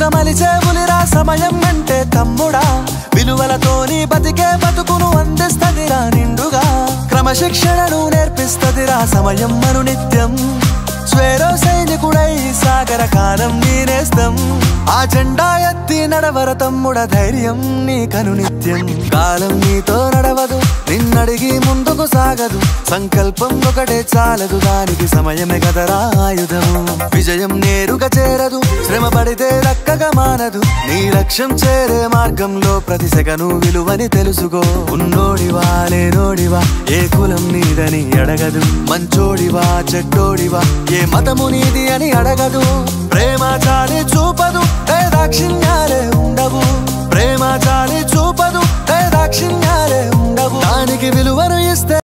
ముద్దుగా మలిచేవులిరా సమయం అంటే తమ్ముడా విలువలతోని బతికే బతుకును అందిస్తదిరా నిండుగా క్రమశిక్షణను నేర్పిస్తదిరా సమయం మను నిత్యం స్వేరో సైనికుడై సాగర కాలం నీనేస్తం ఆ జెండా ఎత్తి నడవర తమ్ముడ ధైర్యం నీకను నిత్యం కాలం నీతో నడవదు నిన్నడిగి ముందుకు సాగదు సంకల్పం ఒకటే చాలదు దానికి సమయమే కదరా ఆయుధము విజయం నేరుగా చేరదు శ్రమ పడితే దక్కగా మానదు నీ లక్ష్యం చేరే మార్గంలో ప్రతి సెకను విలువని తెలుసుకో ఉన్నోడివా లేనోడివా ఏ కులం నీదని అడగదు మంచోడివా చెడ్డోడివా ఏ మతము నీది అని అడగదు ప్రేమ చాలి చూపదు దాక్షిణ్యాలే ఉండవు ప్రేమ చాలి చూపదు దాక్షిణ్యాలే ఉండవు దానికి విలువను ఇస్తే